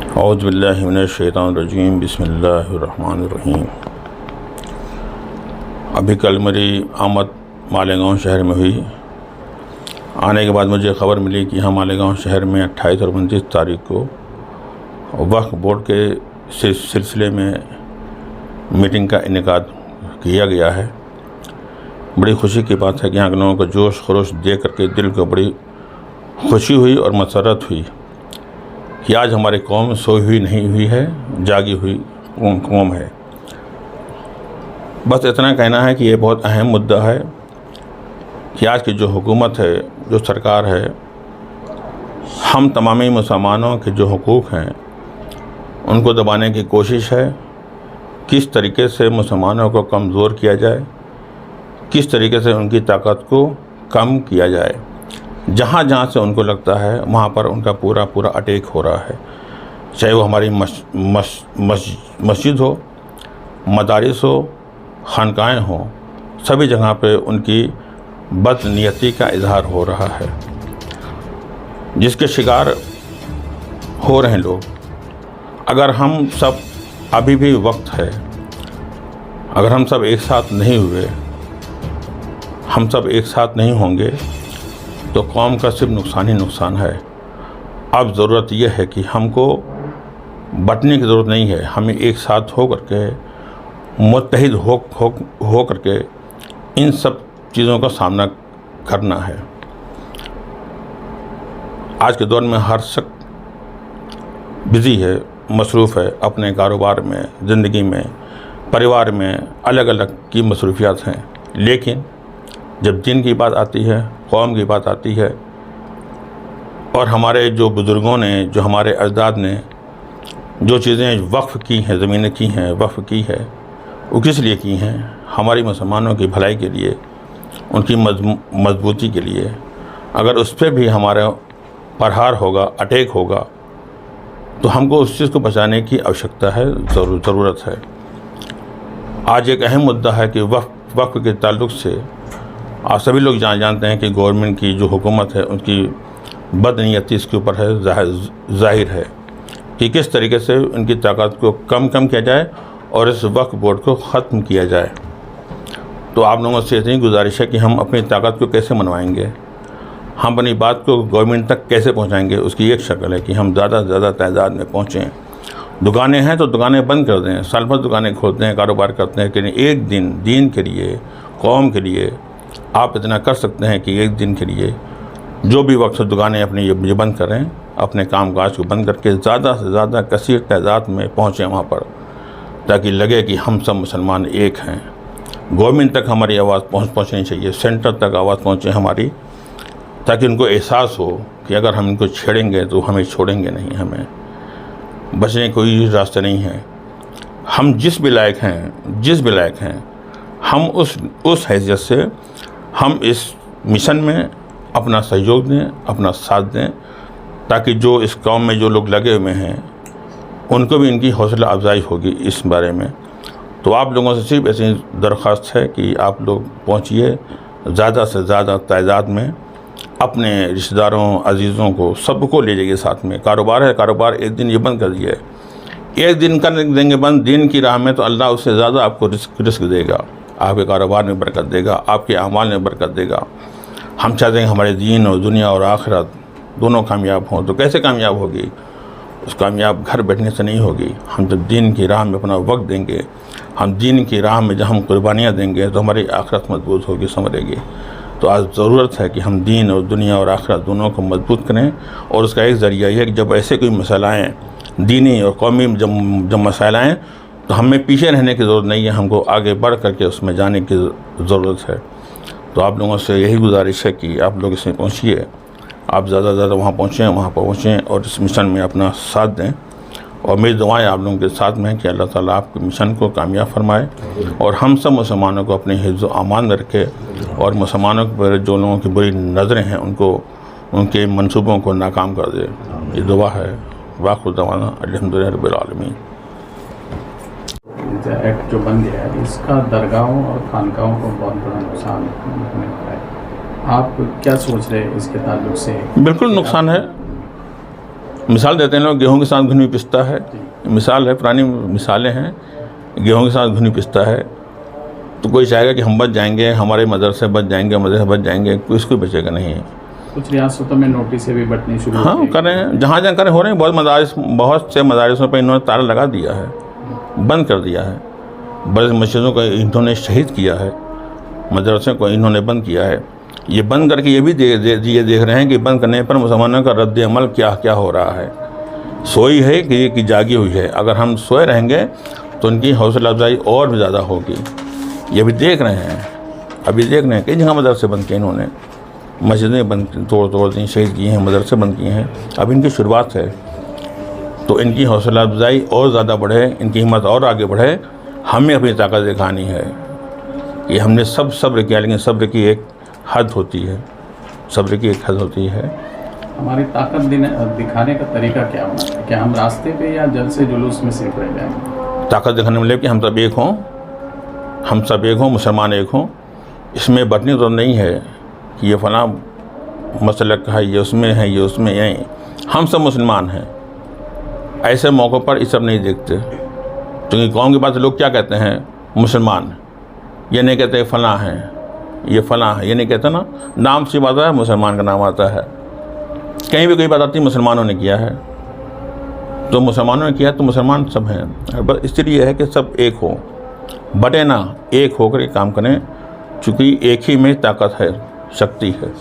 औज़ु बिल्लाहि मिनश्शैतानिर्रजीम बिस्मिल्लाहिर्रहमानिर्रहीम। अभी कल मेरी आमद मालेगांव शहर में हुई। आने के बाद मुझे ख़बर मिली कि यहाँ मालेगांव शहर में 28 और 29 तारीख को वक्फ़ बोर्ड के सिलसिले में मीटिंग का इनेकाद किया गया है। बड़ी खुशी की बात है कि यहाँ के लोगों को जोश खरोश देख करके दिल को बड़ी खुशी हुई और मसरत हुई कि आज हमारी कौम सोई हुई नहीं हुई है, जागी हुई कौम है। बस इतना कहना है कि ये बहुत अहम मुद्दा है कि आज की जो हुकूमत है, जो सरकार है, हम तमामी मुसलमानों के जो हुकूक़ हैं उनको दबाने की कोशिश है। किस तरीके से मुसलमानों को कमज़ोर किया जाए, किस तरीके से उनकी ताकत को कम किया जाए। जहाँ जहाँ से उनको लगता है वहाँ पर उनका पूरा अटैक हो रहा है। चाहे वो हमारी मस्जिद हो, मदारिस हो, खानकाएँ हो, सभी जगह पे उनकी बदनीयती का इजहार हो रहा है, जिसके शिकार हो रहे हैं लोग। अगर हम सब अभी भी वक्त है, अगर हम सब एक साथ नहीं हुए, हम सब एक साथ नहीं होंगे तो कौम का सिर्फ नुकसान ही नुकसान है। अब ज़रूरत यह है कि हमको बंटने की ज़रूरत नहीं है, हमें एक साथ हो करके, मुत्तहिद हो करके इन सब चीज़ों का सामना करना है। आज के दौर में हर शख्स बिज़ी है, मसरूफ़ है अपने कारोबार में, ज़िंदगी में, परिवार में, अलग अलग की मसरूफियात हैं। लेकिन जब दीन की बात आती है, कौम की बात आती है, और हमारे जो बुज़ुर्गों ने, जो हमारे अजदाद ने जो चीज़ें वक्फ़ की हैं, ज़मीनें की हैं, वक्फ़ की है, वो किस लिए की हैं? हमारी मुसलमानों की भलाई के लिए, उनकी मजबूती के लिए। अगर उस पर भी हमारा प्रहार होगा, अटैक होगा, तो हमको उस चीज़ को बचाने की आवश्यकता है, ज़रूरत है। आज एक अहम मुद्दा है कि वक्फ़ के ताल्लुक़ से आप सभी लोग जानते हैं कि गवर्नमेंट की जो हुकूमत है उनकी बदनीयती इसके ऊपर है, ज़ाहिर है कि किस तरीके से उनकी ताकत को कम किया जाए और इस वक्फ़ बोर्ड को ख़त्म किया जाए। तो आप लोगों से इतनी गुजारिश है कि हम अपनी ताकत को कैसे मनवाएंगे, हम अपनी बात को गवर्नमेंट तक कैसे पहुंचाएंगे। उसकी एक शक्ल है कि हम ज़्यादा से ज़्यादा तादाद में पहुँचें। दुकानें हैं तो दुकानें बंद कर दें, साल भर दुकानें खोलते हैं, कारोबार करते हैं, लेकिन एक दिन दीन के लिए, कौम के लिए आप इतना कर सकते हैं कि एक दिन के लिए जो भी वक्त दुकानें अपनी ये बंद करें, अपने काम काज को बंद करके ज़्यादा से ज़्यादा कसीर तादाद में पहुँचें वहाँ पर, ताकि लगे कि हम सब मुसलमान एक हैं। गवर्नमेंट तक हमारी आवाज़ पहुँचनी चाहिए, सेंटर तक आवाज़ पहुँचे हमारी, ताकि उनको एहसास हो कि अगर हम इनको छेड़ेंगे तो हमें छोड़ेंगे नहीं, हमें बचने का कोई रास्ता नहीं है। हम जिस भी लायक हैं, हम उस हैसियत से हम इस मिशन में अपना सहयोग दें, अपना साथ दें, ताकि जो इस कौम में जो लोग लगे हुए हैं उनको भी इनकी हौसला अफजाई होगी इस बारे में। तो आप लोगों से सिर्फ ऐसी दरख्वास्त है कि आप लोग पहुंचिए ज़्यादा से ज़्यादा तादाद में, अपने रिश्तेदारों, अजीज़ों को, सबको ले जाइए साथ में। कारोबार है, कारोबार एक दिन ये बंद कर दिए, एक दिन कर देंगे बंद दीन की राह में, तो अल्लाह उससे ज़्यादा आपको रिस्क देगा, आपके कारोबार में बरकत देगा, आपके अमाल में बरकत देगा। हम चाहते हैं हमारे दीन और दुनिया और आखिरत दोनों कामयाब हों। तो कैसे कामयाब होगी? उस कामयाब घर बैठने से नहीं होगी। हम जब दीन की राह में अपना वक्त देंगे, हम दीन की राह में जब हम कुर्बानियाँ देंगे, तो हमारी आखिरत मजबूत होगी, संवरेगी। तो आज ज़रूरत है कि हम दीन और दुनिया और आखिरत दोनों को मजबूत करें। और उसका एक ज़रिया यह है कि जब ऐसे कोई मसाला आएँ, दीनी और कौमी जब मसाला आएँ, तो हमें पीछे रहने की ज़रूरत नहीं है, हमको आगे बढ़ करके उसमें जाने की ज़रूरत है। तो आप लोगों से यही गुजारिश है कि आप लोग इसमें पहुँचिए, आप ज़्यादा से ज़्यादा वहाँ पहुँचें और इस मिशन में अपना साथ दें। और मेरी दुआएं आप लोगों के साथ में हैं कि अल्लाह ताला आपके मिशन को कामयाब फरमाए और हम सब मुसलमानों को अपने हिफ्ज़ व अमान में रखे, और मुसलमानों पर जो लोगों की बुरी नज़रें हैं उनको, उनके मंसूबों को नाकाम कर दे। ये दुआ है। वाखिर दवाना अल्हम्दुलिल्लाह रब्बिल आलमीन। एक्ट जो बन गया है, इसका दरगाहों और खानकाहों को बहुत बड़ा नुकसान होने वाला है। आप क्या सोच रहे हैं इसके ताल्लुक से? बिल्कुल नुकसान है। मिसाल देते हैं लोग, गेहूं के साथ घुनी पिसता है, मिसाल है, पुरानी मिसालें हैं। गेहूं के साथ घुनी पिसता है तो कोई चाहेगा कि हम बच जाएंगे, हमारे मदरसे बच जाएंगे, मदरसे बच जाएंगे, कोई बचेगा नहीं। कुछ रियासतों में नोटिस भी बटनी शुरू हाँ कर रहे हैं, जहाँ जहाँ करें हो रहे हैं। बहुत से मदारिसों पर इन्होंने ताला लगा दिया है, बंद कर दिया है। बड़े मस्जिदों को इन्होंने शहीद किया है, मदरसे को इन्होंने बंद किया है। ये बंद करके ये भी ये देख रहे हैं कि बंद करने पर मुसलमानों का रद्द अमल क्या क्या हो रहा है। सोई है कि जागी हुई है। अगर हम सोए रहेंगे तो उनकी हौसला अफजाई और भी ज़्यादा होगी। ये भी देख रहे हैं, अभी देख रहे हैं कई जगह मदरसे बंद किए इन्होंने, मस्जिदें बंद तोड़ दी, शहीद किए हैं, मदरसे बंद किए हैं। अब इनकी शुरुआत है, तो इनकी हौसला अफजाई और ज़्यादा बढ़े, इनकी हिम्मत और आगे बढ़े। हमें अपनी ताकत दिखानी है कि हमने सब सब्र किया, लेकिन सब्र की एक हद होती है, सब्र की एक हद होती है। हमारी ताकत दिखाने का तरीका क्या होना है? क्या हम रास्ते पे या जल से जुलूस में सिर्फ रह जाएंगे? ताकत दिखाने में कि हम सब एक हों, हम सब एक हों, मुसलमान एक हों। इसमें बटनी तो नहीं है कि ये फलां मसलक है, ये उसमें है, ये उसमें है। हम सब मुसलमान हैं। ऐसे मौक़ों पर ये सब नहीं देखते, क्योंकि कौम के पास लोग क्या कहते हैं, मुसलमान। ये नहीं कहते फलां हैं, ये फलां है, ये नहीं कहते ना। नाम से बात है, मुसलमान का नाम आता है। कहीं भी कोई बात आती मुसलमानों ने किया है, तो मुसलमानों ने किया तो मुसलमान सब हैं। बस इसलिए है कि सब एक हो, बटे ना, एक होकर के काम करें, चूँकि एक ही में ताकत है, शक्ति है।